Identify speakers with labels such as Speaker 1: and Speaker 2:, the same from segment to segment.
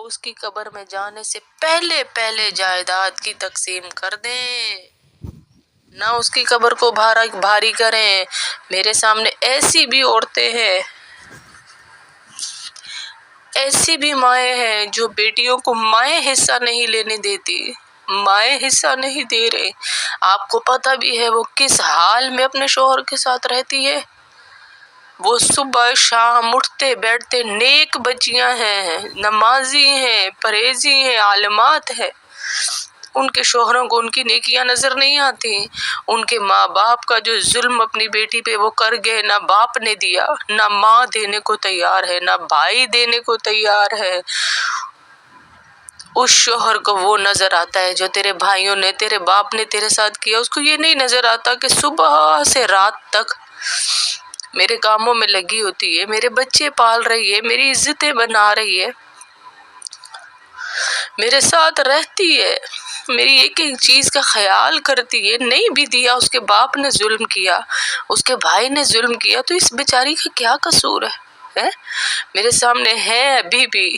Speaker 1: اس کی قبر میں جانے سے پہلے پہلے جائیداد کی تقسیم کر دیں، نہ اس کی قبر کو بھاری کریں۔ میرے سامنے ایسی بھی عورتیں ہیں، ایسی بھی مائیں ہیں جو بیٹیوں کو مائیں حصہ نہیں لینے دیتی، مائیں حصہ نہیں دے رہے۔ آپ کو پتہ بھی ہے وہ کس حال میں اپنے شوہر کے ساتھ رہتی ہے؟ وہ صبح شام اٹھتے بیٹھتے نیک بچیاں ہیں، نمازی ہیں، پرہیزی ہیں، عالمات ہیں، ان کے شوہروں کو ان کی نیکیاں نظر نہیں آتی۔ ان کے ماں باپ کا جو ظلم اپنی بیٹی پہ وہ کر گئے، نہ باپ نے دیا، نہ ماں دینے کو تیار ہے، نہ بھائی دینے کو تیار ہے۔ اس شوہر کو وہ نظر آتا ہے جو تیرے بھائیوں نے، تیرے باپ نے تیرے ساتھ کیا، اس کو یہ نہیں نظر آتا کہ صبح سے رات تک میرے کاموں میں لگی ہوتی ہے، میرے بچے پال رہی ہے، میری عزتیں بنا رہی ہے، میرے ساتھ رہتی ہے، میری ایک ایک چیز کا خیال کرتی ہے۔ نہیں بھی دیا، اس کے باپ نے ظلم کیا، اس کے بھائی نے ظلم کیا، تو اس بیچاری کا کیا قصور ہے؟ میرے سامنے ہے ابھی بھی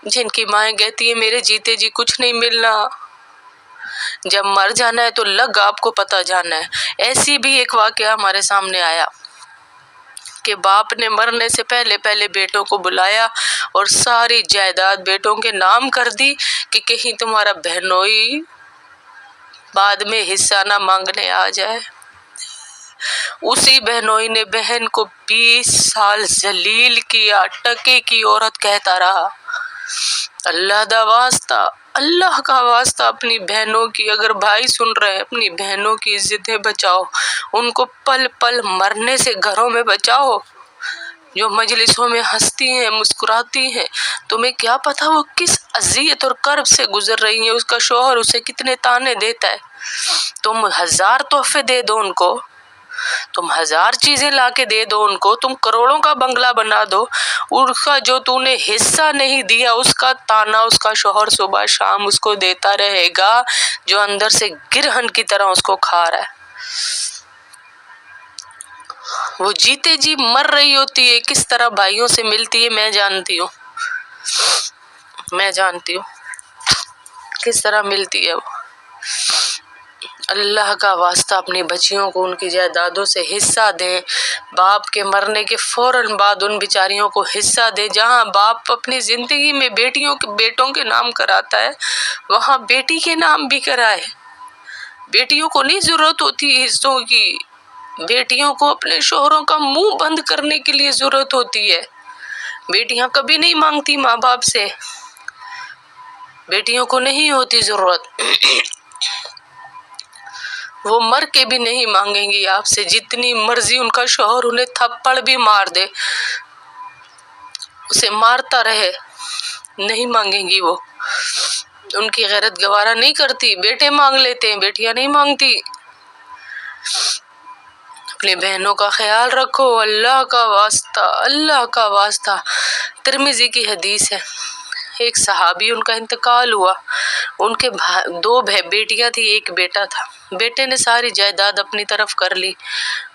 Speaker 1: جن کی مائیں کہتی ہیں میرے جیتے جی کچھ نہیں ملنا، جب مر جانا ہے تو لگ آپ کو پتہ جانا ہے۔ ایسی بھی ایک واقعہ ہمارے سامنے آیا کہ باپ نے مرنے سے پہلے پہلے بیٹوں کو بلایا اور ساری جائیداد بیٹوں کے نام کر دی کہ کہیں تمہارا بہنوئی بعد میں حصہ نہ مانگنے آ جائے۔ اسی بہنوئی نے بہن کو 20 سال ذلیل کیا، ٹکے کی عورت کہتا رہا۔ اللہ دا واسطہ، اللہ کا واسطہ اپنی بہنوں کی، اگر بھائی سن رہے ہیں، اپنی بہنوں کی عزتیں بچاؤ، ان کو پل پل مرنے سے گھروں میں بچاؤ۔ جو مجلسوں میں ہنستی ہیں، مسکراتی ہیں، تمہیں کیا پتا وہ کس اذیت اور کرب سے گزر رہی ہیں، اس کا شوہر اسے کتنے تانے دیتا ہے۔ تم 1000 تحفے دے دو ان کو، تم 1000 چیزیں لا کے دے دو ان کو، تم کروڑوں کا بنگلہ بنا دو، اس کا جو تو نے حصہ نہیں دیا اس کا تانا اس کا شوہر صبح شام اس کو دیتا رہے گا، جو اندر سے گرہن کی طرح اس کو کھا رہا ہے۔ وہ جیتے جی مر رہی ہوتی ہے، کس طرح بھائیوں سے ملتی ہے، میں جانتی ہوں کس طرح ملتی ہے وہ۔ اللہ کا واسطہ اپنی بچیوں کو ان کی جائیدادوں سے حصہ دیں، باپ کے مرنے کے فوراً بعد ان بیچاریوں کو حصہ دیں۔ جہاں باپ اپنی زندگی میں بیٹوں کے نام کراتا ہے، وہاں بیٹی کے نام بھی کرائے۔ بیٹیوں کو نہیں ضرورت ہوتی حصوں کی، بیٹیوں کو اپنے شوہروں کا منہ بند کرنے کے لیے ضرورت ہوتی ہے۔ بیٹیاں کبھی نہیں مانگتی ماں باپ سے، بیٹیوں کو نہیں ہوتی ضرورت، وہ مر کے بھی نہیں مانگیں گی آپ سے، جتنی مرضی ان کا شوہر انہیں تھپڑ بھی مار دے، اسے مارتا رہے، نہیں مانگیں گی وہ، ان کی غیرت گوارا نہیں کرتی۔ بیٹے مانگ لیتے ہیں، بیٹیاں نہیں مانگتی۔ اپنی بہنوں کا خیال رکھو، اللہ کا واسطہ، اللہ کا واسطہ۔ ترمذی کی حدیث ہے، ایک صحابی ان کا انتقال ہوا، ان کے 2 بیٹیاں تھی، 1 بیٹا تھا۔ بیٹے نے ساری جائیداد اپنی طرف کر لی،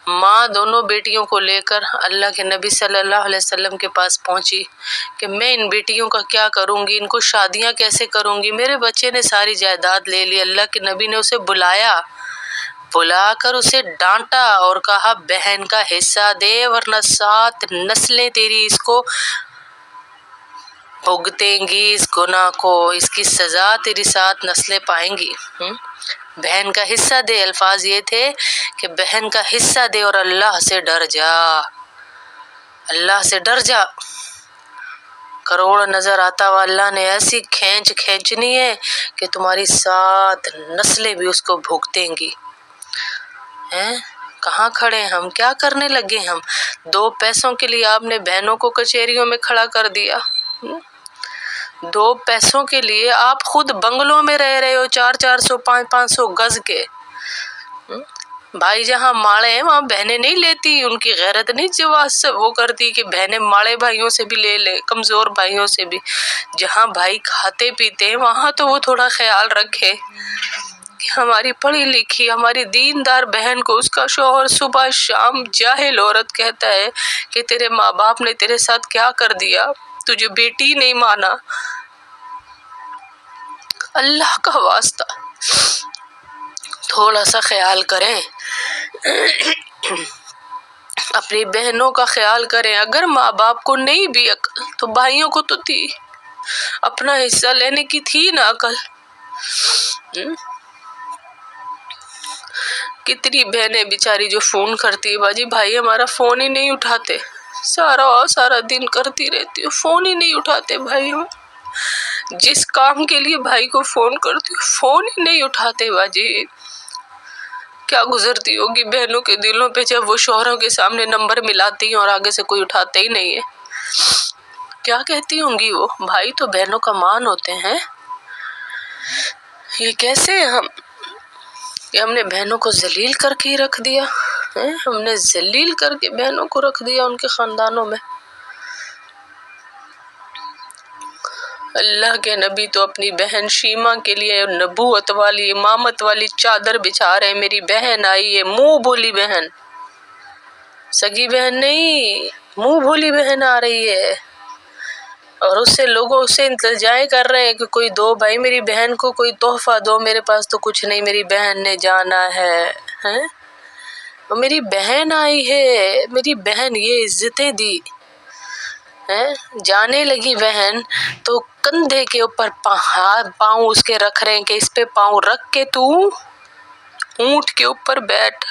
Speaker 1: ماں دونوں بیٹیوں کو لے کر اللہ کے نبی صلی اللہ علیہ وسلم کے پاس پہنچی کہ میں ان بیٹیوں کا کیا کروں گی، ان کو شادیاں کیسے کروں گی، میرے بچے نے ساری جائیداد لے لی۔ اللہ کے نبی نے اسے بلا کر اسے ڈانٹا اور کہا بہن کا حصہ دے ورنہ 7 نسلیں تیری اس کو بھگتیں گی، اس گناہ کو، اس کی سزا تیری 7 نسلیں پائیں گی۔ بہن کا حصہ دے، الفاظ یہ تھے کہ بہن کا حصہ دے اور اللہ سے ڈر جا، اللہ سے ڈر جا۔ کروڑ نظر آتا ہوا اللہ نے ایسی کھینچنی ہے کہ تمہاری 7 نسلیں بھی اس کو بھگتیں گی۔ کہاں کھڑے ہیں ہم، کیا کرنے لگے ہم؟ 2 پیسوں کے لیے آپ نے بہنوں کو کچہریوں میں کھڑا کر دیا، 2 پیسوں کے لیے آپ خود بنگلوں میں رہ رہے ہو، 400 500 گز کے۔ بھائی جہاں ماڑے ہیں وہاں بہنیں نہیں لیتی، ان کی غیرت نہیں جواز وہ کرتی کہ بہنیں ماڑے بھائیوں سے بھی لے لے، کمزور بھائیوں سے بھی۔ جہاں بھائی کھاتے پیتے ہیں وہاں تو وہ تھوڑا خیال رکھے کہ ہماری پڑھی لکھی، ہماری دیندار بہن کو اس کا شوہر صبح شام جاہل عورت کہتا ہے کہ تیرے ماں باپ نے تیرے ساتھ کیا کر دیا، تجھے بیٹی نہیں مانا. اللہ کا واسطہ تھوڑا سا خیال کریں، اپنی بہنوں کا خیال کریں. اگر ماں باپ کو نہیں بھی عقل تو بھائیوں کو تو تھی، اپنا حصہ لینے کی تھی نا عقل. کتنی بہنیں بیچاری جو فون کرتی ہے، باجی بھائی ہمارا فون ہی نہیں اٹھاتے، سارا دن کرتی رہتی ہوں، فون ہی نہیں اٹھاتے بھائی. ہم جس کام کے لیے بھائی کو فون کرتی ہوں فون ہی نہیں اٹھاتے. باجی کیا گزرتی ہوگی بہنوں کے دلوں پہ جب وہ شوہروں کے سامنے نمبر ملاتی ہیں اور آگے سے کوئی اٹھاتے ہی نہیں ہے. کیا کہتی ہوں گی وہ؟ بھائی تو بہنوں کا مان ہوتے ہیں. یہ کیسے ہم نے بہنوں کو ذلیل کر کے ہی رکھ دیا، ہم نے ذلیل کر کے بہنوں کو رکھ دیا ان کے خاندانوں میں. اللہ کے نبی تو اپنی بہن شیما کے لیے نبوت والی امامت والی چادر بچھا رہے ہیں. میری بہن آئی ہے، منہ بولی بہن، سگی بہن نہیں، منہ بولی بہن آ رہی ہے، اور اس سے لوگوں سے التجائیں کر رہے ہیں کہ کوئی دو بھائی میری بہن کو کوئی تحفہ دو. میرے پاس تو کچھ نہیں، میری بہن نے جانا ہے. میری بہن آئی ہے، میری بہن یہ عزتیں دی. جانے لگی بہن تو کندھے کے اوپر پاؤں اس کے رکھ رہے ہیں کہ اس پہ پاؤں رکھ کے تو اونٹ کے اوپر بیٹھ.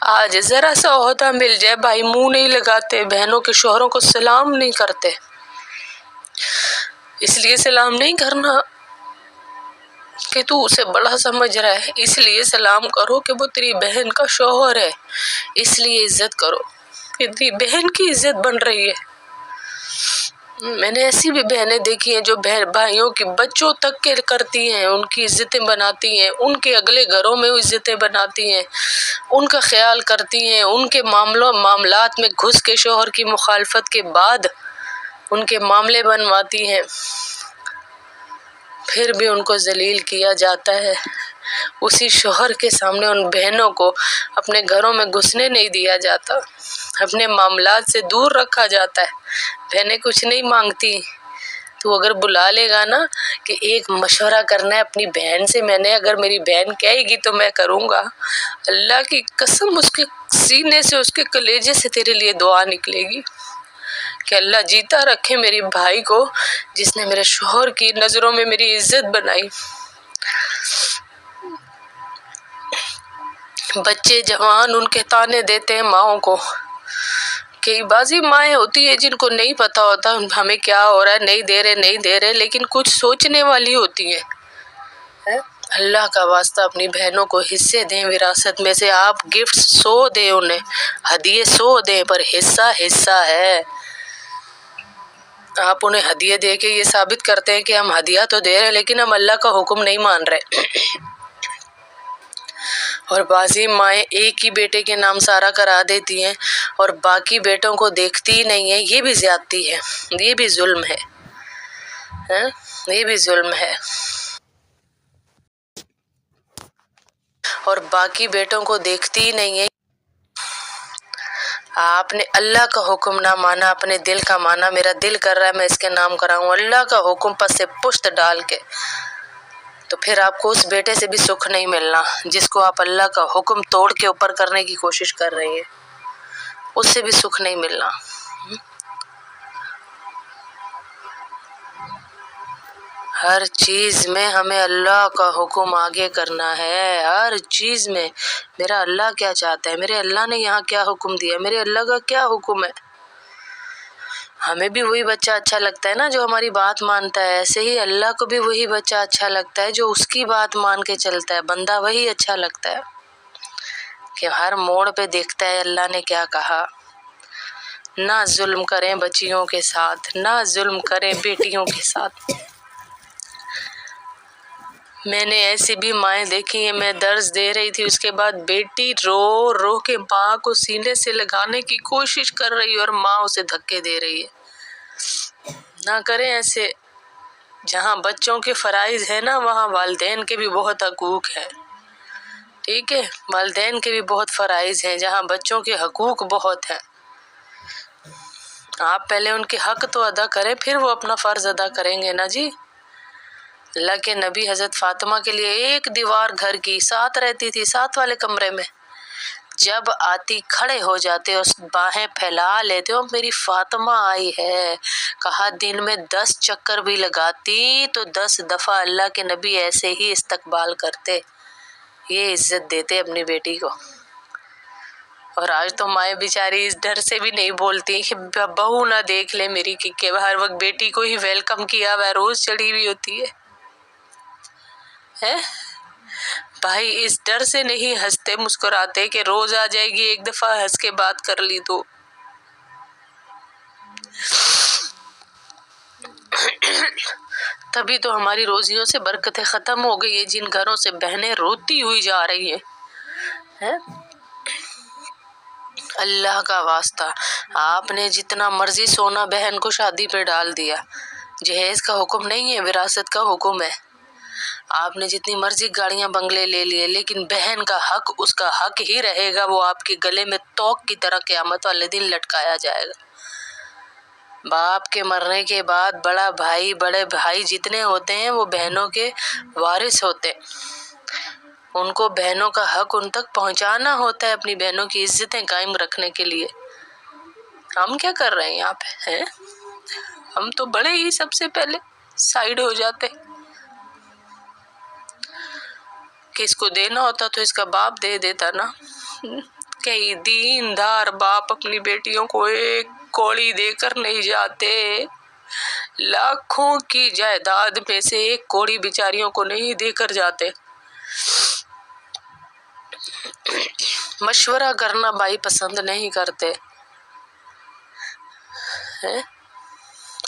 Speaker 1: آج ذرا سا عہدہ مل جائے بھائی منہ نہیں لگاتے، بہنوں کے شوہروں کو سلام نہیں کرتے. اس لیے سلام نہیں کرنا کہ تو اسے بڑا سمجھ رہا ہے، اس لیے سلام کرو کہ وہ تیری بہن کا شوہر ہے. اس لیے عزت کرو کہ تیری بہن کی عزت بن رہی ہے. میں نے ایسی بھی بہنیں دیکھی ہیں جو بھائیوں کے بچوں تک کے کرتی ہیں، ان کی عزتیں بناتی ہیں، ان کے اگلے گھروں میں عزتیں بناتی ہیں، ان کا خیال کرتی ہیں، ان کے معاملات میں گھس کے شوہر کی مخالفت کے بعد ان کے معاملے بنواتی ہیں. پھر بھی ان کو ذلیل کیا جاتا ہے. اسی شوہر کے سامنے ان بہنوں کو اپنے گھروں میں گھسنے نہیں دیا جاتا، اپنے معاملات سے دور رکھا جاتا ہے. بہنیں کچھ نہیں مانگتی، تو اگر بلا لے گا نا کہ ایک مشورہ کرنا ہے اپنی بہن سے، میں نے اگر میری بہن کہے گی تو میں کروں گا، اللہ کی قسم اس کے سینے سے اس کے کلیجے سے تیرے لیے دعا نکلے گی کہ اللہ جیتا رکھے میری بھائی کو جس نے میرے شوہر کی نظروں میں میری عزت بنائی. بچے جوان ان کے تانے دیتے ہیں ماؤں کو. کئی بازی مائیں ہوتی ہے جن کو نہیں پتا ہوتا ہمیں کیا ہو رہا ہے، نہیں دے رہے، لیکن کچھ سوچنے والی ہوتی ہیں. اللہ کا واسطہ اپنی بہنوں کو حصے دیں وراثت میں سے. آپ گفٹ 100 دیں، انہیں ہدیے 100 دیں، پر حصہ ہے. آپ انہیں ہدیے دے کے یہ ثابت کرتے ہیں کہ ہم ہدیہ تو دے رہے ہیں لیکن ہم اللہ کا حکم نہیں مان رہے. اور بعضی مائیں ایک ہی بیٹے کے نام سارا کرا دیتی ہیں اور باقی بیٹوں کو دیکھتی ہی نہیں ہیں. یہ بھی زیادتی ہے، یہ بھی ظلم ہے، یہ بھی ظلم ہے. اور باقی بیٹوں کو دیکھتی ہی نہیں ہے. آپ نے اللہ کا حکم نہ مانا، اپنے دل کا مانا. میرا دل کر رہا ہے میں اس کے نام کراؤں، اللہ کا حکم پس سے پشت ڈال کے، تو پھر آپ کو اس بیٹے سے بھی سکھ نہیں ملنا جس کو آپ اللہ کا حکم توڑ کے اوپر کرنے کی کوشش کر رہی ہیں. اس سے بھی سکھ نہیں ملنا. ہر چیز میں ہمیں اللہ کا حکم آگے کرنا ہے، ہر چیز میں. میرا اللہ کیا چاہتا ہے، میرے اللہ نے یہاں کیا حکم دیا، میرے اللہ کا کیا حکم ہے. ہمیں بھی وہی بچہ اچھا لگتا ہے نا جو ہماری بات مانتا ہے، ایسے ہی اللہ کو بھی وہی بچہ اچھا لگتا ہے جو اس کی بات مان کے چلتا ہے. بندہ وہی اچھا لگتا ہے کہ ہر موڑ پہ دیکھتا ہے اللہ نے کیا کہا. نہ ظلم کریں بچیوں کے ساتھ، نہ ظلم کریں بیٹیوں کے ساتھ. میں نے ایسی بھی مائیں دیکھی ہیں، میں درس دے رہی تھی، اس کے بعد بیٹی رو رو کے ماں کو سینے سے لگانے کی کوشش کر رہی اور ماں اسے دھکے دے رہی ہے. نہ کریں ایسے. جہاں بچوں کے فرائض ہیں نا وہاں والدین کے بھی بہت حقوق ہیں. ٹھیک ہے، والدین کے بھی بہت فرائض ہیں جہاں بچوں کے حقوق بہت ہیں. آپ پہلے ان کے حق تو ادا کریں، پھر وہ اپنا فرض ادا کریں گے نا جی۔ اللہ کے نبی حضرت فاطمہ کے لیے ایک دیوار گھر کی ساتھ رہتی تھی، ساتھ والے کمرے میں، جب آتی کھڑے ہو جاتے اور باہیں پھیلا لیتے، اور میری فاطمہ آئی ہے، کہا دن میں 10 چکر بھی لگاتی تو 10 دفعہ اللہ کے نبی ایسے ہی استقبال کرتے، یہ عزت دیتے اپنی بیٹی کو۔ اور آج تو مائیں بیچاری اس ڈر سے بھی نہیں بولتی کہ بہو نہ دیکھ لے میری، کہ ہر وقت بیٹی کو ہی ویلکم کیا ہوا روز چڑھی ہوئی ہوتی ہے۔ بھائی اس ڈر سے نہیں ہنستے مسکراتے کہ روز آ جائے گی، ایک دفعہ ہنس کے بات کر لی تو۔ تبھی تو ہماری روزیوں سے برکتیں ختم ہو گئی ہیں، جن گھروں سے بہنیں روتی ہوئی جا رہی ہیں۔ اللہ کا واسطہ، آپ نے جتنا مرضی سونا بہن کو شادی پہ ڈال دیا، جہیز کا حکم نہیں ہے، وراثت کا حکم ہے۔ آپ نے جتنی مرضی گاڑیاں بنگلے لے لیے، لیکن بہن کا حق اس کا حق ہی رہے گا، وہ آپ کے گلے میں توق کی طرح قیامت والے دن لٹکایا جائے گا۔ باپ کے مرنے کے بعد بڑا بھائی، بڑے بھائی جتنے ہوتے ہیں وہ بہنوں کے وارث ہوتے ہیں، ان کو بہنوں کا حق ان تک پہنچانا ہوتا ہے، اپنی بہنوں کی عزتیں قائم رکھنے کے لیے۔ ہم کیا کر رہے ہیں یہاں پہ؟ ہم تو بڑے ہی سب سے پہلے سائیڈ ہو جاتے، کہ اس کو دینا ہوتا تو اس کا باپ دے دیتا نا۔ کئی دیندار باپ اپنی بیٹیوں کو ایک کوڑی دے کر نہیں جاتے، لاکھوں کی جائیداد میں سے ایک کوڑی بیچاریوں کو نہیں دے کر جاتے۔ مشورہ کرنا بھائی پسند نہیں کرتے۔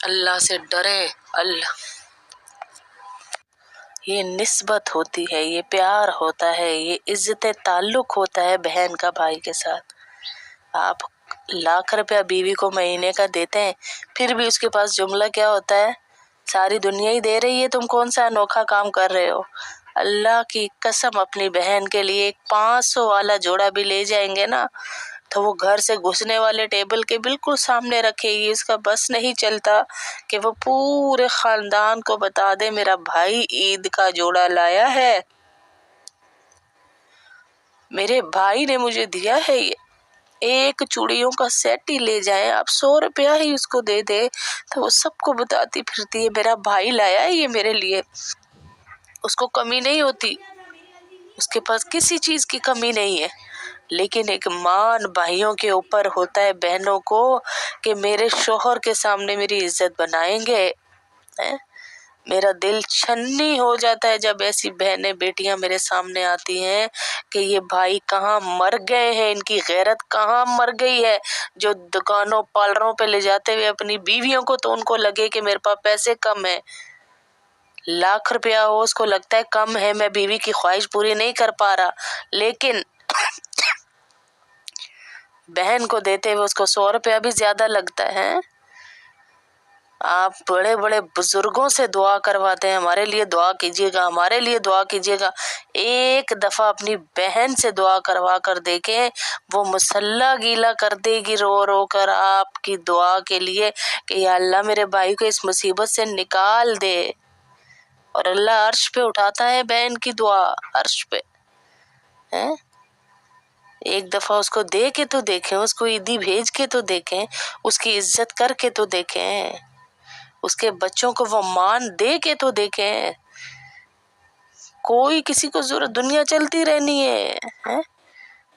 Speaker 1: اللہ سے ڈریں۔ اللہ، یہ نسبت ہوتی ہے، یہ پیار ہوتا ہے، یہ عزت تعلق ہوتا ہے بہن کا بھائی کے ساتھ۔ آپ لاکھ روپیہ بیوی کو مہینے کا دیتے ہیں، پھر بھی اس کے پاس جملہ کیا ہوتا ہے؟ ساری دنیا ہی دے رہی ہے، تم کون سا انوکھا کام کر رہے ہو؟ اللہ کی قسم، اپنی بہن کے لیے ایک 500 والا جوڑا بھی لے جائیں گے نا تو وہ گھر سے گھسنے والے ٹیبل کے بالکل سامنے رکھے گی۔ اس کا بس نہیں چلتا کہ وہ پورے خاندان کو بتا دے میرا بھائی عید کا جوڑا لایا ہے، میرے بھائی نے مجھے دیا ہے۔ یہ ایک چوڑیوں کا سیٹ ہی لے جائیں آپ، 100 روپیہ ہی اس کو دے دے تو وہ سب کو بتاتی پھرتی ہے میرا بھائی لایا ہے یہ میرے لیے۔ اس کو کمی نہیں ہوتی، اس کے پاس کسی چیز کی کمی نہیں ہے، لیکن ایک مان بھائیوں کے اوپر ہوتا ہے، بہنوں کو، کہ میرے شوہر کے سامنے میری عزت بنائیں گے۔ میرا دل چھنی ہو جاتا ہے جب ایسی بہنیں بیٹیاں میرے سامنے آتی ہیں کہ یہ بھائی کہاں مر گئے ہیں، ان کی غیرت کہاں مر گئی ہے، جو دکانوں پارلروں پہ لے جاتے ہوئے اپنی بیویوں کو، تو ان کو لگے کہ میرے پاس پیسے کم ہیں، لاکھ روپیہ ہو اس کو لگتا ہے کم ہے، میں بیوی کی خواہش پوری نہیں کر پا رہا، لیکن بہن کو دیتے ہوئے اس کو 100 روپیہ بھی زیادہ لگتا ہے۔ آپ بڑے بڑے بزرگوں سے دعا کرواتے ہیں، ہمارے لیے دعا کیجیے گا، ہمارے لیے دعا کیجیے گا۔ ایک دفعہ اپنی بہن سے دعا کروا کر دیکھیں، وہ مسلح گیلا کر دے گی رو رو کر آپ کی دعا کے لیے کہ یا اللہ میرے بھائی کو اس مصیبت سے نکال دے، اور اللہ عرش پہ اٹھاتا ہے بہن کی دعا، عرش پہ۔ ایک دفعہ اس کو دے کے تو دیکھیں، اس کو عیدی بھیج کے تو دیکھیں، اس کی عزت کر کے تو دیکھیں، اس کے بچوں کو وہ مان دے کے تو دیکھیں۔ کوئی کسی کو ضرورت، دنیا چلتی رہنی ہے،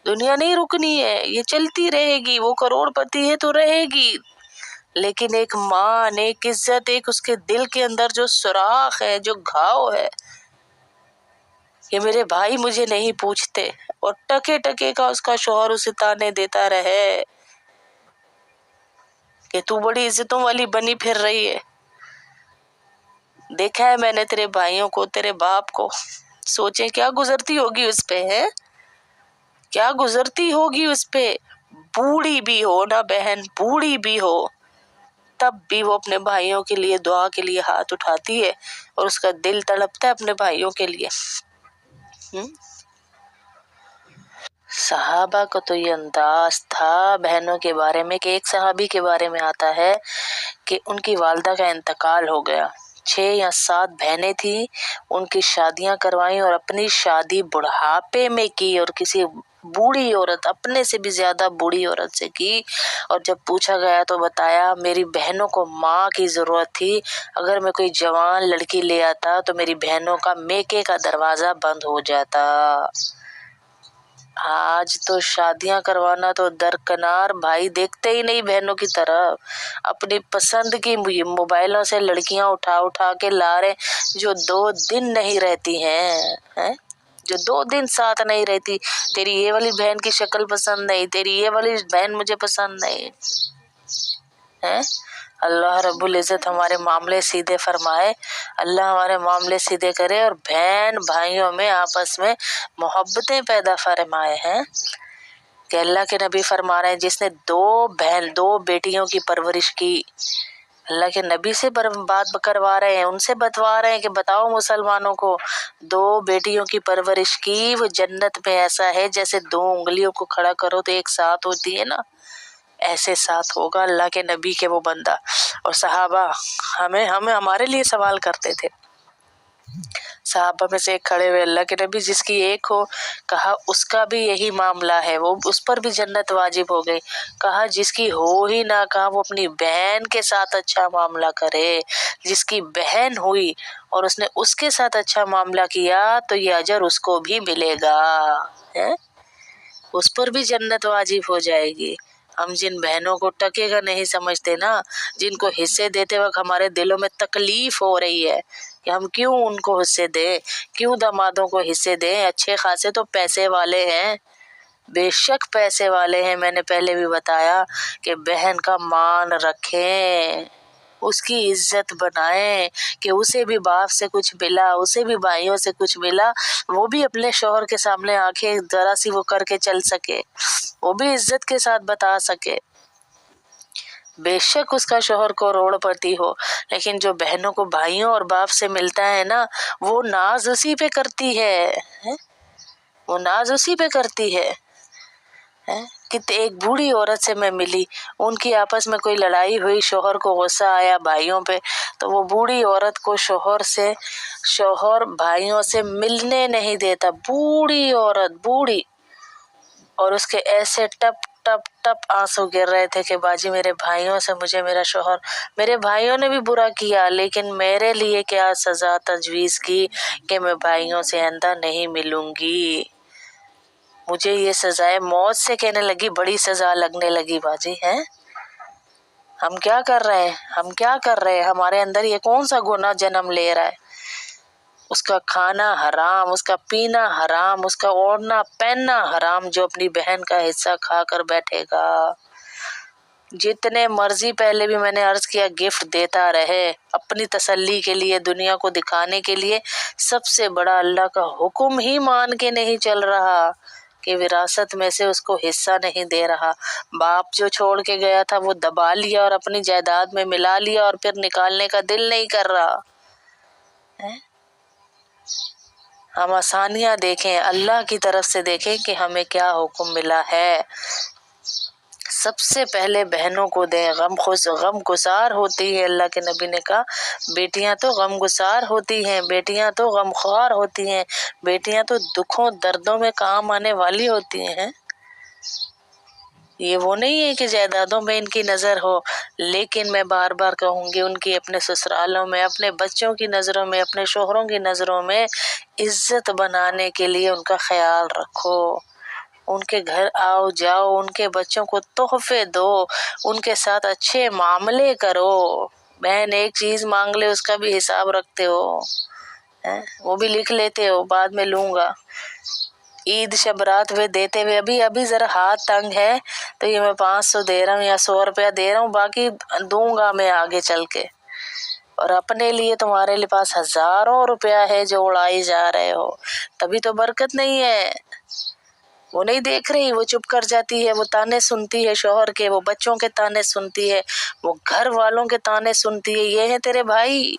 Speaker 1: دنیا نہیں رکنی ہے، یہ چلتی رہے گی، وہ کروڑ پتی ہے تو رہے گی، لیکن ایک مان، ایک عزت، ایک اس کے دل کے اندر جو سوراخ ہے، جو گھاؤ ہے کہ میرے بھائی مجھے نہیں پوچھتے، اور ٹکے ٹکے کا اس کا شوہر اسے تانے دیتا رہے کہ تو بڑی عزتوں والی بنی پھر رہی ہے۔ دیکھا ہے میں نے تیرے بھائیوں کو، تیرے باپ کو، سوچیں کیا گزرتی ہوگی اس پہ، ہے کیا گزرتی ہوگی اس پہ۔ بوڑھی بھی ہو نا بہن، بوڑھی بھی ہو، تب بھی وہ اپنے بھائیوں کے لیے دعا کے لیے ہاتھ اٹھاتی ہے، اور اس کا دل تڑپتا ہے اپنے بھائیوں کے لیے۔ صحابہ کا تو یہ انداز تھا بہنوں کے بارے میں کہ ایک صحابی کے بارے میں آتا ہے کہ ان کی والدہ کا انتقال ہو گیا، 6 یا 7 بہنیں تھیں، ان کی شادیاں کروائیں اور اپنی شادی بڑھاپے میں کی اور کسی بوڑھی عورت، اپنے سے بھی زیادہ بوڑھی عورت سے کی، اور جب پوچھا گیا تو بتایا میری بہنوں کو ماں کی ضرورت تھی، اگر میں کوئی جوان لڑکی لے آتا تو میری بہنوں کا میکے کا دروازہ بند ہو جاتا۔ آج تو شادیاں کروانا تو درکنار، بھائی دیکھتے ہی نہیں بہنوں کی طرف، اپنی پسند کی موبائلوں سے لڑکیاں اٹھا اٹھا کے لا رہے جو 2 دن نہیں رہتی ہیں، جو 2 دن ساتھ نہیں رہتی، تیری یہ والی بہن کی شکل پسند نہیں، تیری یہ والی بہن مجھے پسند نہیں ہے۔ اللہ رب العزت ہمارے معاملے سیدھے فرمائے، اللہ ہمارے معاملے سیدھے کرے اور بہن بھائیوں میں آپس میں محبتیں پیدا فرمائے ہیں کہ اللہ کے نبی فرما رہے ہیں جس نے 2 بیٹیوں کی پرورش کی، اللہ کے نبی سے بات کروا رہے ہیں، ان سے بتوا رہے ہیں کہ بتاؤ مسلمانوں کو، 2 بیٹیوں کی پرورش کی، وہ جنت میں ایسا ہے جیسے 2 انگلیوں کو کھڑا کرو تو ایک ساتھ ہوتی ہے نا، ایسے ساتھ ہوگا اللہ کے نبی کے وہ بندہ۔ اور صحابہ ہمارے لیے سوال کرتے تھے، صحابہ میں سے ایک کھڑے ہوئے، اللہ کے نبی جس کی ایک ہو، کہا اس کا بھی یہی معاملہ ہے، وہ اس پر بھی جنت واجب ہو گئی، کہا جس کی ہو ہی نہ، کہا وہ اپنی بہن کے ساتھ اچھا معاملہ کرے، جس کی بہن ہوئی اور اس نے اس کے ساتھ اچھا معاملہ کیا تو یہ اجر اس کو بھی ملے گا، اس پر بھی جنت واجب ہو جائے گی۔ ہم جن بہنوں کو ٹکے گا نہیں سمجھتے نا، جن کو حصے دیتے وقت ہمارے دلوں میں تکلیف ہو رہی ہے کہ ہم کیوں ان کو حصے دیں، کیوں دامادوں کو حصے دیں، اچھے خاصے تو پیسے والے ہیں، بے شک پیسے والے ہیں، میں نے پہلے بھی بتایا کہ بہن کا مان رکھیں، اس کی عزت بنائیں کہ اسے بھی باپ سے کچھ ملا، اسے بھی بھائیوں سے کچھ ملا، وہ بھی اپنے شوہر کے سامنے آنکھیں ذرا سی وہ کر کے چل سکے، وہ بھی عزت کے ساتھ بتا سکے۔ بے شک اس کا شوہر کو روڑ پڑتی ہو، لیکن جو بہنوں کو بھائیوں اور باپ سے ملتا ہے نا، وہ ناز اسی پہ کرتی ہے، وہ ناز اسی پہ کرتی ہے۔ کہ ایک بوڑھی عورت سے میں ملی، ان کی آپس میں کوئی لڑائی ہوئی، شوہر کو غصہ آیا بھائیوں پہ، تو وہ بوڑھی عورت کو شوہر بھائیوں سے ملنے نہیں دیتا، بوڑھی عورت، بوڑھی، اور اس کے ایسے ٹپ ٹپ ٹپ آنسو گر رہے تھے کہ باجی میرے بھائیوں سے مجھے میرا شوہر، میرے بھائیوں نے بھی برا کیا لیکن میرے لیے کیا سزا تجویز کی کہ میں بھائیوں سے آئندہ نہیں ملوں گی، مجھے یہ سزائے موت سے کہنے لگی، بڑی سزا لگنے لگی باجی، ہم کیا کر رہے ہیں، ہمارے اندر یہ کون سا گناہ جنم لے رہا ہے، اس کا کھانا حرام، اس کا پینا حرام، اس کا اوڑھنا پہننا حرام، جو اپنی بہن کا حصہ کھا کر بیٹھے گا، جتنے مرضی پہلے بھی میں نے عرض کیا گفٹ دیتا رہے اپنی تسلی کے لیے، دنیا کو دکھانے کے لیے، سب سے بڑا اللہ کا حکم ہی مان کے نہیں چل رہا کہ وراثت میں سے اس کو حصہ نہیں دے رہا، باپ جو چھوڑ کے گیا تھا وہ دبا لیا اور اپنی جائیداد میں ملا لیا اور پھر نکالنے کا دل نہیں کر رہا۔ ہم آسانیاں دیکھیں، اللہ کی طرف سے دیکھیں کہ ہمیں کیا حکم ملا ہے، سب سے پہلے بہنوں کو دیں، غم گسار ہوتی ہے، اللہ کے نبی نے کہا بیٹیاں تو غم گسار ہوتی ہیں، بیٹیاں تو غم خوار ہوتی ہیں، بیٹیاں تو دکھوں دردوں میں کام آنے والی ہوتی ہیں، یہ وہ نہیں ہے کہ جائیدادوں میں ان کی نظر ہو، لیکن میں بار بار کہوں گی ان کی اپنے سسرالوں میں، اپنے بچوں کی نظروں میں، اپنے شوہروں کی نظروں میں عزت بنانے کے لیے ان کا خیال رکھو، ان کے گھر آؤ جاؤ، ان کے بچوں کو تحفے دو، ان کے ساتھ اچھے معاملے کرو، بہن ایک چیز مانگ لے اس کا بھی حساب رکھتے ہو، وہ بھی لکھ لیتے ہو بعد میں لوں گا، عید شب رات ہوئے دیتے ہوئے ابھی ذرا ہاتھ تنگ ہے تو یہ میں 500 دے رہا ہوں یا 100 روپیہ دے رہا ہوں، باقی دوں گا میں آگے چل کے، اور اپنے لیے تمہارے پاس ہزاروں روپیہ ہے جو اڑائی جا رہے ہو، تبھی تو برکت نہیں ہے، وہ نہیں دیکھ رہی، وہ چپ کر جاتی ہے، وہ تانے سنتی ہے شوہر کے، وہ بچوں کے تانے سنتی ہے، وہ گھر والوں کے تانے سنتی ہے، یہ ہے تیرے بھائی۔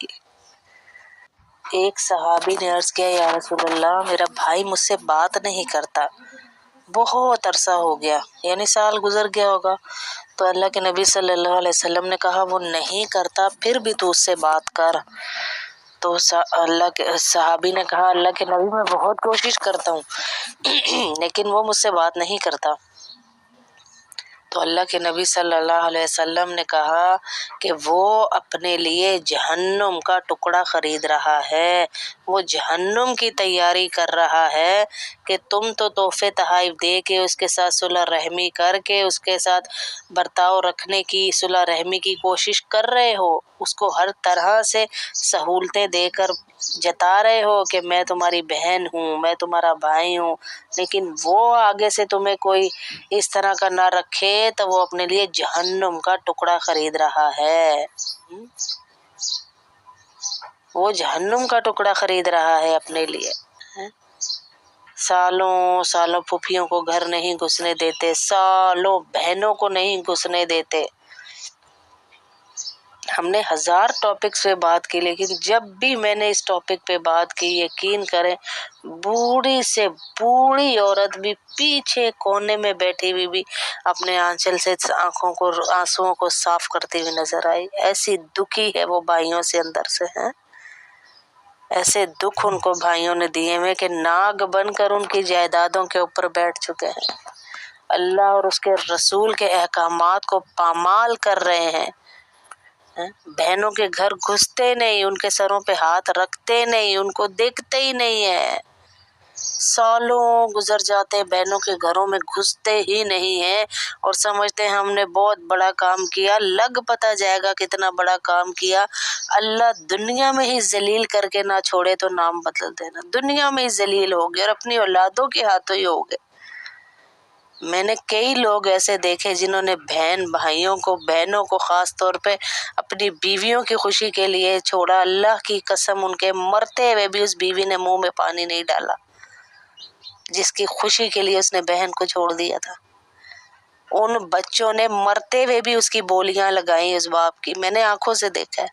Speaker 1: ایک صحابی نے عرض کیا یا رسول اللہ میرا بھائی مجھ سے بات نہیں کرتا،
Speaker 2: بہت عرصہ ہو گیا، یعنی سال گزر گیا ہوگا، تو اللہ کے نبی صلی اللہ علیہ وسلم نے کہا وہ نہیں کرتا، پھر بھی تو اس سے بات کر۔ تو اللہ کے صحابی نے کہا اللہ کے نبی میں بہت کوشش کرتا ہوں لیکن وہ مجھ سے بات نہیں کرتا۔ تو اللہ کے نبی صلی اللہ علیہ وسلم نے کہا کہ وہ اپنے لیے جہنم کا ٹکڑا خرید رہا ہے، وہ جہنم کی تیاری کر رہا ہے کہ تم تو تحفے تحائف دے کے اس کے ساتھ صلح رحمی کر کے اس کے ساتھ برتاؤ رکھنے کی، صلح رحمی کی کوشش کر رہے ہو، اس کو ہر طرح سے سہولتیں دے کر جتا رہے ہو کہ میں تمہاری بہن ہوں، میں تمہارا بھائی ہوں، لیکن وہ آگے سے تمہیں کوئی اس طرح کا نہ رکھے تو وہ اپنے لیے جہنم کا ٹکڑا خرید رہا ہے۔ وہ جہنم کا ٹکڑا خرید رہا ہے اپنے لیے۔ سالوں سالوں پھوپھیوں کو گھر نہیں گھسنے دیتے، سالوں بہنوں کو نہیں گھسنے دیتے۔ ہم نے 1000 ٹاپکس پہ بات کی، لیکن جب بھی میں نے اس ٹاپک پہ بات کی، یقین کریں بوڑھی سے بوڑھی عورت بھی پیچھے کونے میں بیٹھی ہوئی بھی اپنے آنچل سے آنسوؤں کو صاف کرتی ہوئی نظر آئی۔ ایسی دکھی ہے وہ بھائیوں سے اندر سے ہیں، ایسے دکھ ان کو بھائیوں نے دیے ہوئے کہ ناگ بن کر ان کی جائیدادوں کے اوپر بیٹھ چکے ہیں، اللہ اور اس کے رسول کے احکامات کو پامال کر رہے ہیں۔ بہنوں کے گھر گھستے نہیں، ان کے سروں پہ ہاتھ رکھتے نہیں، ان کو دیکھتے ہی نہیں ہیں، سالوں گزر جاتے بہنوں کے گھروں میں گھستے ہی نہیں ہیں اور سمجھتے ہیں ہم نے بہت بڑا کام کیا۔ لگ پتہ جائے گا کتنا بڑا کام کیا، اللہ دنیا میں ہی ذلیل کر کے نہ چھوڑے تو نام بدل دینا، دنیا میں ہی ذلیل ہو گئے اور اپنی اولادوں کے ہاتھوں ہی ہو گئے۔ میں نے کئی لوگ ایسے دیکھے جنہوں نے بہنوں کو خاص طور پہ اپنی بیویوں کی خوشی کے لیے چھوڑا، اللہ کی قسم ان کے مرتے ہوئے بھی اس بیوی نے منہ میں پانی نہیں ڈالا جس کی خوشی کے لیے اس نے بہن کو چھوڑ دیا تھا۔ ان بچوں نے مرتے ہوئے بھی اس کی بولیاں لگائیں اس باپ کی، میں نے آنکھوں سے دیکھا ہے۔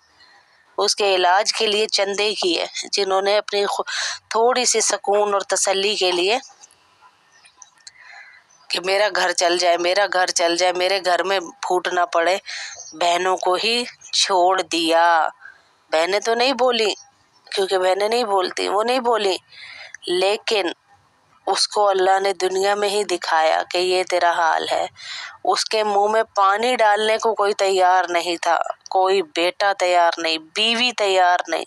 Speaker 2: اس کے علاج کے لیے چندے کیے جنہوں نے اپنی تھوڑی سی سکون اور تسلی کے لیے کہ میرا گھر چل جائے، میرا گھر چل جائے، میرے گھر میں پھوٹ نہ پڑے، بہنوں کو ہی چھوڑ دیا۔ بہنیں تو نہیں بولی کیونکہ بہنیں نہیں بولتی، وہ نہیں بولی، لیکن اس کو اللہ نے دنیا میں ہی دکھایا کہ یہ تیرا حال ہے۔ اس کے منہ میں پانی ڈالنے کو کوئی تیار نہیں تھا، کوئی بیٹا تیار نہیں، بیوی تیار نہیں۔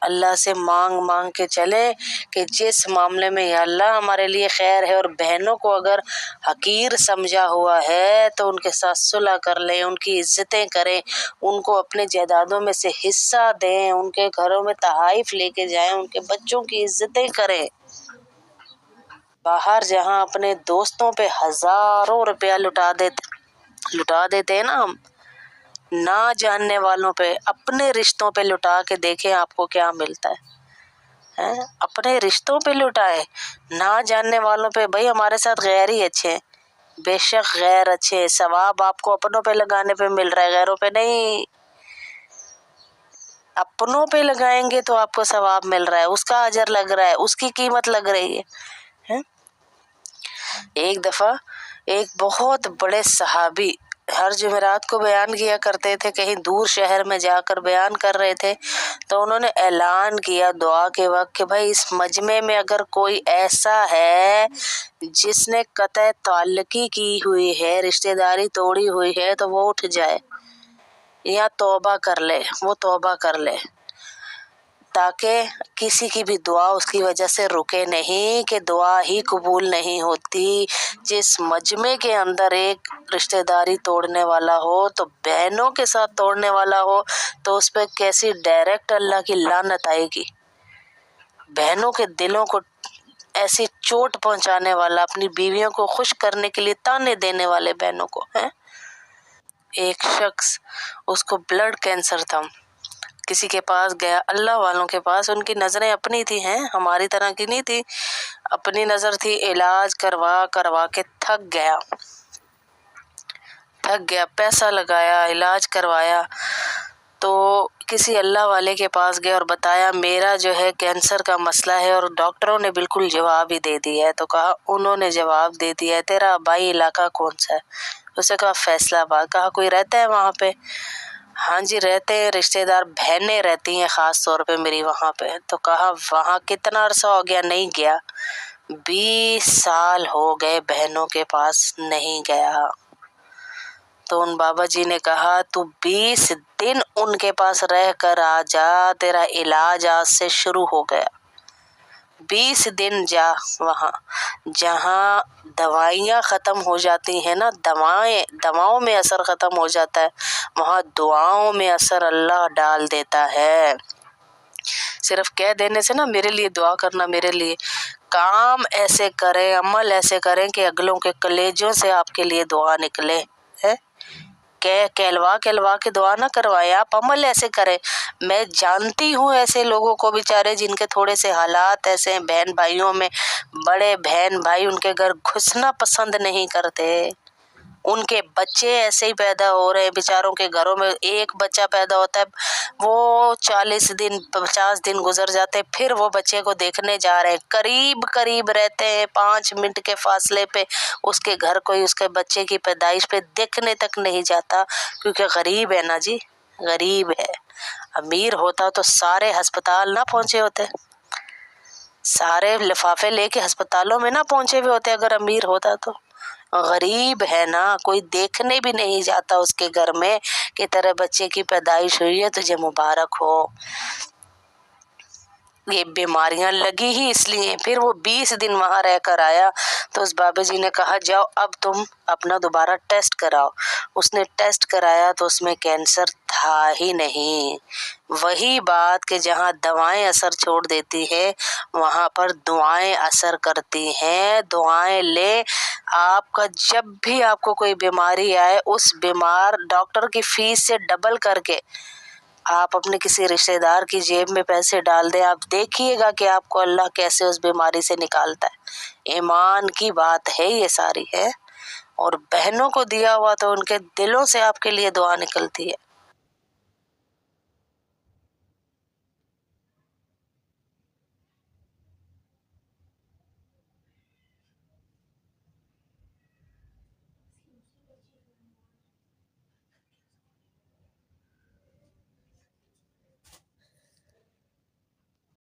Speaker 2: اللہ سے مانگ مانگ کے چلے کہ جس معاملے میں یا اللہ ہمارے لیے خیر ہے اور بہنوں کو اگر حقیر سمجھا ہوا ہے تو ان کے ساتھ صلح کر لیں، ان کی عزتیں کریں، ان کو اپنے جائیدادوں میں سے حصہ دیں، ان کے گھروں میں تحائف لے کے جائیں، ان کے بچوں کی عزتیں کریں۔ باہر جہاں اپنے دوستوں پہ ہزاروں روپیہ لٹا دیتے ہیں نا ہم، نہ جاننے والوں پہ، اپنے رشتوں پہ لٹا کے دیکھیں آپ کو کیا ملتا ہے۔ اپنے رشتوں پہ لٹائے، نہ جاننے والوں پہ، بھائی ہمارے ساتھ غیر ہی اچھے ہیں، بے شک غیر اچھے، ثواب آپ کو اپنوں پہ لگانے پہ مل رہا ہے، غیروں پہ نہیں۔ اپنوں پہ لگائیں گے تو آپ کو ثواب مل رہا ہے، اس کا اجر لگ رہا ہے، اس کی قیمت لگ رہی ہے۔ ایک دفعہ ایک بہت بڑے صحابی ہر جمعرات کو بیان کیا کرتے تھے، کہیں دور شہر میں جا کر بیان کر رہے تھے، تو انہوں نے اعلان کیا دعا کے وقت کہ بھائی اس مجمع میں اگر کوئی ایسا ہے جس نے قطع تعلقی کی ہوئی ہے، رشتہ داری توڑی ہوئی ہے، تو وہ اٹھ جائے یا توبہ کر لے، وہ توبہ کر لے، تاکہ کسی کی بھی دعا اس کی وجہ سے رکے نہیں کہ دعا ہی قبول نہیں ہوتی۔ جس مجمع کے اندر ایک رشتہ داری توڑنے والا ہو، تو بہنوں کے ساتھ توڑنے والا ہو، تو اس پہ کیسی ڈائریکٹ اللہ کی لعنت آئے گی۔ بہنوں کے دلوں کو ایسی چوٹ پہنچانے والا، اپنی بیویوں کو خوش کرنے کے لیے تانے دینے والے بہنوں کو ہیں۔ ایک شخص، اس کو بلڈ کینسر تھا، کسی کے پاس گیا، اللہ والوں کے پاس، ان کی نظریں اپنی تھی، ہیں ہماری طرح کی نہیں تھی، اپنی نظر تھی، علاج کروا کے تھک گیا، پیسہ لگایا، علاج کروایا، تو کسی اللہ والے کے پاس گئے اور بتایا میرا جو ہے کینسر کا مسئلہ ہے، اور ڈاکٹروں نے بالکل جواب ہی دے دیا ہے۔ تو کہا انہوں نے جواب دے دیا ہے تیرا آبائی علاقہ کون سا ہے؟ اسے کہا فیصلہ آباد۔ کہا کوئی رہتا ہے وہاں پہ؟ ہاں جی رہتے ہیں، رشتے دار بہنیں رہتی ہیں خاص طور پہ میری وہاں پہ۔ تو کہا وہاں کتنا عرصہ ہو گیا؟ نہیں گیا۔ 20 سال ہو گئے بہنوں کے پاس نہیں گیا۔ تو ان بابا جی نے کہا تو 20 دن ان کے پاس رہ کر آ جا، تیرا علاج آج سے شروع ہو گیا۔ 20 دن جا وہاں، جہاں دوائیاں ختم ہو جاتی ہیں نا، دواؤں میں اثر ختم ہو جاتا ہے، وہاں دعاؤں میں اثر اللہ ڈال دیتا ہے۔ صرف کہہ دینے سے نا میرے لیے دعا کرنا، میرے لیے کام ایسے کریں، عمل ایسے کریں کہ اگلوں کے کلیجوں سے آپ کے لیے دعا نکلے ہے۔ کہلوا کے دعا نہ کروائے، آپ عمل ایسے کریں۔ میں جانتی ہوں ایسے لوگوں کو بیچارے جن کے تھوڑے سے حالات ایسے ہیں، بہن بھائیوں میں بڑے بہن بھائی ان کے گھر گھسنا پسند نہیں کرتے، ان کے بچے ایسے ہی پیدا ہو رہے ہیں، بیچاروں کے گھروں میں ایک بچہ پیدا ہوتا ہے، وہ 40 دن 50 دن گزر جاتے، پھر وہ بچے کو دیکھنے جا رہے ہیں، قریب رہتے ہیں، 5 منٹ کے فاصلے پہ اس کے گھر کوئی اس کے بچے کی پیدائش پہ دیکھنے تک نہیں جاتا، کیونکہ غریب ہے نا جی، غریب ہے۔ امیر ہوتا تو سارے ہسپتال نہ پہنچے ہوتے، سارے لفافے لے کے ہسپتالوں میں نہ پہنچے ہوئے ہوتے اگر امیر ہوتا تو۔ غریب ہے نا، کوئی دیکھنے بھی نہیں جاتا اس کے گھر میں کہ تیرے بچے کی پیدائش ہوئی ہے، تجھے مبارک ہو۔ یہ بیماریاں لگی ہی اس لیے۔ پھر وہ 20 دن وہاں رہ کر آیا تو اس بابا جی نے کہا جاؤ اب تم اپنا دوبارہ ٹیسٹ کراؤ۔ اس نے ٹیسٹ کرایا تو اس میں کینسر تھا ہی نہیں۔ وہی بات کہ جہاں دوائیں اثر چھوڑ دیتی ہے وہاں پر دعائیں اثر کرتی ہیں۔ دعائیں لے، آپ کا جب بھی آپ کو کوئی بیماری آئے، اس بیمار ڈاکٹر کی فیس سے ڈبل کر کے آپ اپنے کسی رشتہ دار کی جیب میں پیسے ڈال دیں، آپ دیکھیے گا کہ آپ کو اللہ کیسے اس بیماری سے نکالتا ہے۔ ایمان کی بات ہے یہ ساری ہے، اور بہنوں کو دیا ہوا تو ان کے دلوں سے آپ کے لیے دعا نکلتی ہے۔